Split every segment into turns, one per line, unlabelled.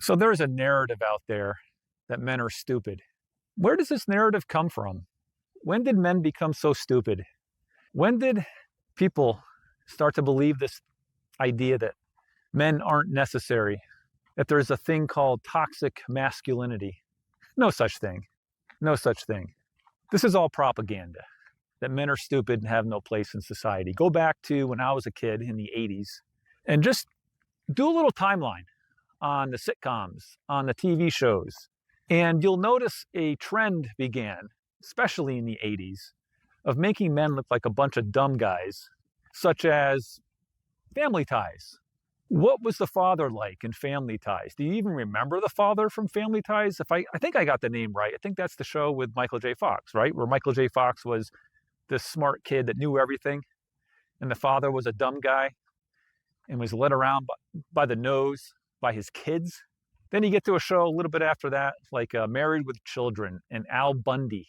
So there's a narrative out there that men are stupid. Where does this narrative come from? When did men become so stupid? When did people start to believe this idea that men aren't necessary, that there's a thing called toxic masculinity? No such thing. No such thing. This is all propaganda, that men are stupid and have no place in society. Go back to when I was a kid in the 80s and just do a little timeline on the sitcoms, on the TV shows, and you'll notice a trend began, especially in the 80s, of making men look like a bunch of dumb guys, such as Family Ties. What was the father like in Family Ties? Do you even remember the father from Family Ties? I think I got the name right. I think that's the show with Michael J. Fox, right? Where Michael J. Fox was this smart kid that knew everything, and the father was a dumb guy and was led around by the nose by his kids. Then you get to a show a little bit after that, like Married with Children and Al Bundy.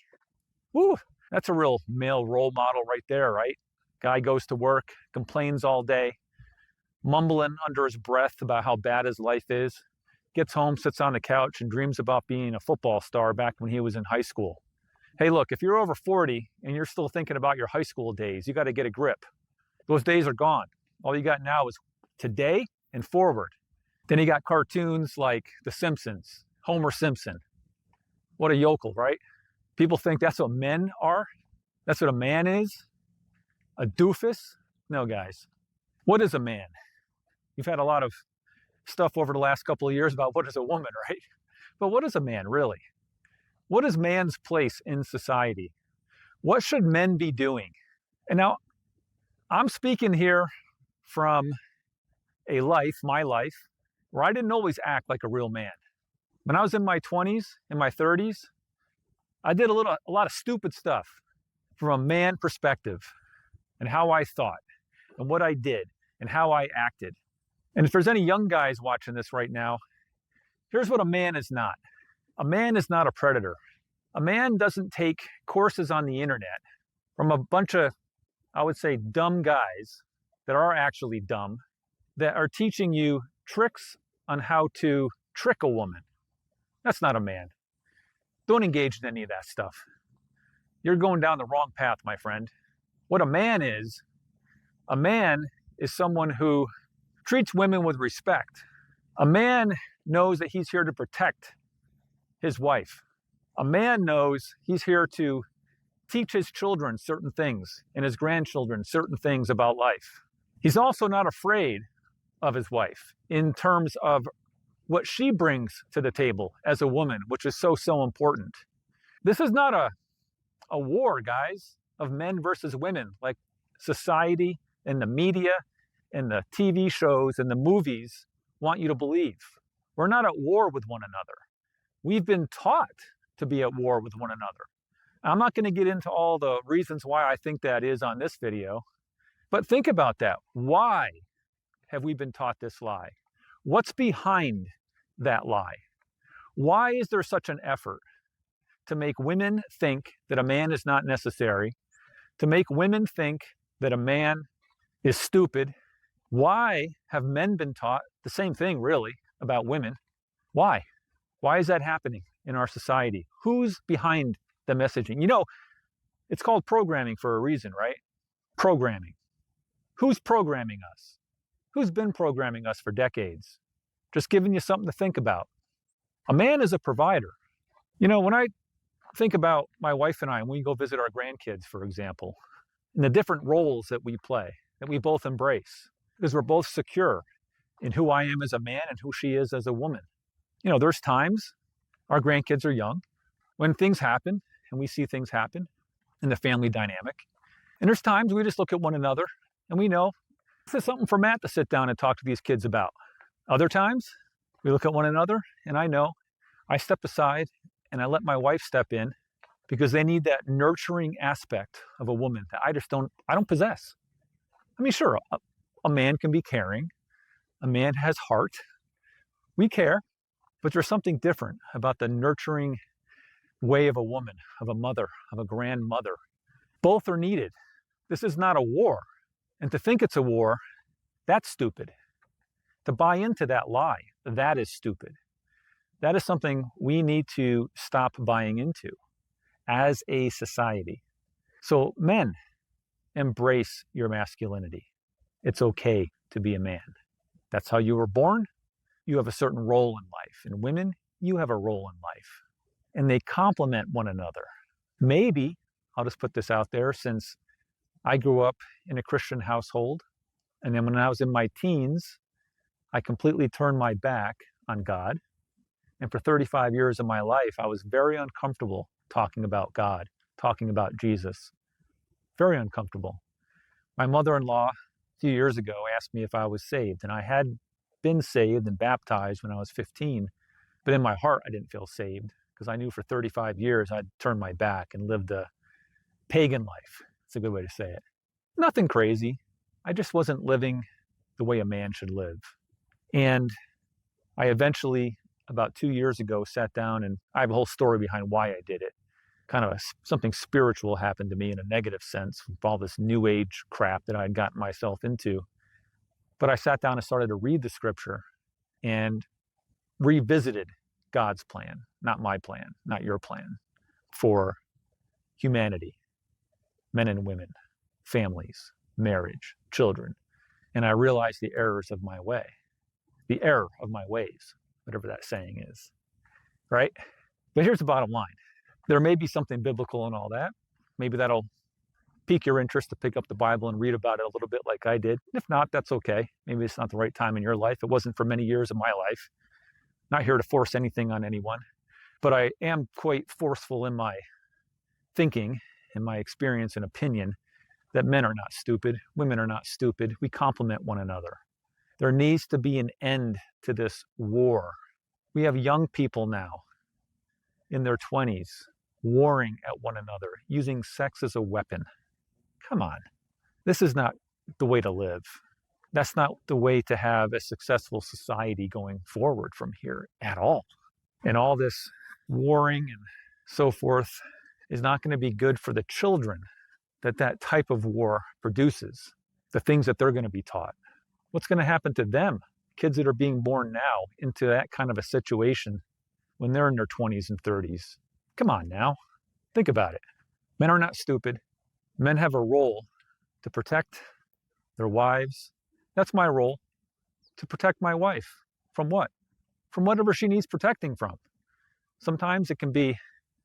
Woo, that's a real male role model right there, right? Guy goes to work, complains all day, mumbling under his breath about how bad his life is, gets home, sits on the couch, and dreams about being a football star back when he was in high school. Hey, look, if you're over 40 and you're still thinking about your high school days, you got to get a grip. Those days are gone. All you got now is today and forward. Then you got cartoons like The Simpsons, Homer Simpson. What a yokel, right? People think that's what men are. That's what a man is. A doofus. No, guys. What is a man? You've had a lot of stuff over the last couple of years about what is a woman, right? But what is a man, really? What is man's place in society? What should men be doing? And now, I'm speaking here from a life, my life, where I didn't always act like a real man. When I was in my 20s, in my 30s, I did a lot of stupid stuff from a man perspective, and how I thought, and what I did, and how I acted. And if there's any young guys watching this right now, here's what a man is not. A man is not a predator. A man doesn't take courses on the internet from a bunch of, I would say, dumb guys that are actually dumb, that are teaching you tricks on how to trick a woman. That's not a man. Don't engage in any of that stuff. You're going down the wrong path, my friend. What a man is someone who treats women with respect. A man knows that he's here to protect his wife. A man knows he's here to teach his children certain things and his grandchildren certain things about life. He's also not afraid of his wife in terms of what she brings to the table as a woman, which is so important. This is not a war, guys, of men versus women, like society and the media and the TV shows and the movies want you to believe. We're not at war with one another. We've been taught to be at war with one another. I'm not going to get into all the reasons why I think that is on this video, but think about that. Why have we been taught this lie? What's behind that lie? Why is there such an effort to make women think that a man is not necessary, to make women think that a man is stupid? Why have men been taught the same thing, really, about women? Why? Why is that happening in our society? Who's behind the messaging? You know, it's called programming for a reason, right? Programming. Who's programming us? Who's been programming us for decades? Just giving you something to think about. A man is a provider. You know, when I think about my wife and I, when we go visit our grandkids, for example, and the different roles that we play, that we both embrace, because we're both secure in who I am as a man and who she is as a woman. You know, there's times, our grandkids are young, when things happen and we see things happen in the family dynamic. And there's times we just look at one another and we know this is something for Matt to sit down and talk to these kids about. Other times we look at one another and I know I step aside and I let my wife step in because they need that nurturing aspect of a woman that I don't possess. I mean, sure, a man can be caring. A man has heart. We care, but there's something different about the nurturing way of a woman, of a mother, of a grandmother. Both are needed. This is not a war. And to think it's a war, that's stupid. To buy into that lie, that is stupid. That is something we need to stop buying into as a society. So men, embrace your masculinity. It's okay to be a man. That's how you were born. You have a certain role in life. And women, you have a role in life. And they complement one another. Maybe, I'll just put this out there, since I grew up in a Christian household, and then when I was in my teens, I completely turned my back on God. And for 35 years of my life, I was very uncomfortable talking about God, talking about Jesus. Very uncomfortable. My mother-in-law a few years ago asked me if I was saved, and I had been saved and baptized when I was 15, but in my heart I didn't feel saved because I knew for 35 years I'd turned my back and lived a pagan life. It's a good way to say it. Nothing crazy. I just wasn't living the way a man should live. And I eventually, about 2 years ago, sat down, and I have a whole story behind why I did it. Kind of something spiritual happened to me in a negative sense with all this new age crap that I had gotten myself into. But I sat down and started to read the scripture and revisited God's plan, not my plan, not your plan, for humanity, men and women, families, marriage, children. And I realized the errors of my way, the error of my ways, whatever that saying is, right? But here's the bottom line. There may be something biblical in all that. Maybe that'll pique your interest to pick up the Bible and read about it a little bit like I did. If not, that's okay. Maybe it's not the right time in your life. It wasn't for many years of my life. Not here to force anything on anyone. But I am quite forceful in my thinking, in my experience and opinion, that men are not stupid. Women are not stupid. We complement one another. There needs to be an end to this war. We have young people now in their 20s warring at one another, using sex as a weapon. Come on. This is not the way to live. That's not the way to have a successful society going forward from here at all. And all this warring and so forth is not going to be good for the children that type of war produces, the things that they're going to be taught. What's going to happen to them, kids that are being born now into that kind of a situation when they're in their 20s and 30s? Come on now, think about it. Men are not stupid. Men have a role to protect their wives. That's my role, to protect my wife. From what? From whatever she needs protecting from. Sometimes it can be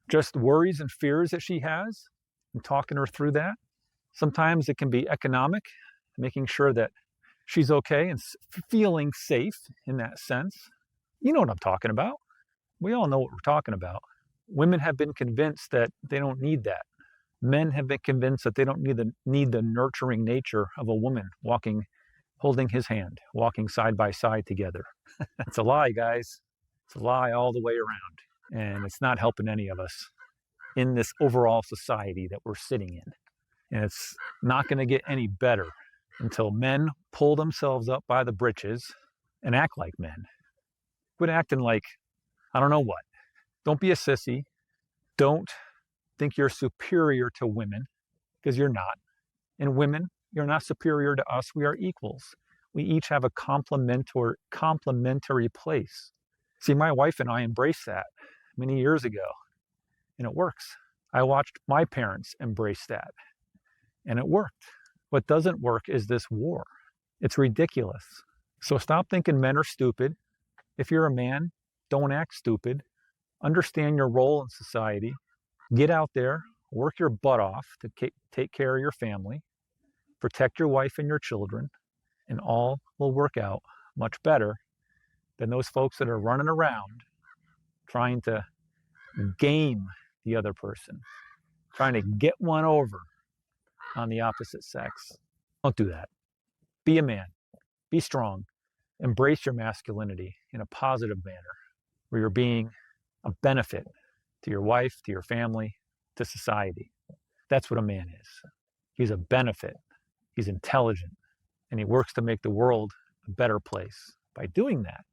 just worries and fears that she has and talking her through that. Sometimes it can be economic, making sure that she's okay and feeling safe in that sense. You know what I'm talking about. We all know what we're talking about. Women have been convinced that they don't need that. Men have been convinced that they don't need the nurturing nature of a woman walking, holding his hand, walking side by side together. It's a lie, guys. It's a lie all the way around. And it's not helping any of us in this overall society that we're sitting in. And it's not going to get any better until men pull themselves up by the britches and act like men. Quit acting like, I don't know what. Don't be a sissy. Don't think you're superior to women, because you're not. And women, you're not superior to us. We are equals. We each have a complementary place. See, my wife and I embraced that many years ago, and it works. I watched my parents embrace that, and it worked. What doesn't work is this war. It's ridiculous. So stop thinking men are stupid. If you're a man, don't act stupid. Understand your role in society. Get out there, work your butt off to take care of your family, protect your wife and your children, and all will work out much better than those folks that are running around trying to game the other person, trying to get one over on the opposite sex. Don't do that. Be a man. Be strong. Embrace your masculinity in a positive manner where you're being a benefit to your wife, to your family, to society. That's what a man is. He's a benefit. He's intelligent. And he works to make the world a better place by doing that.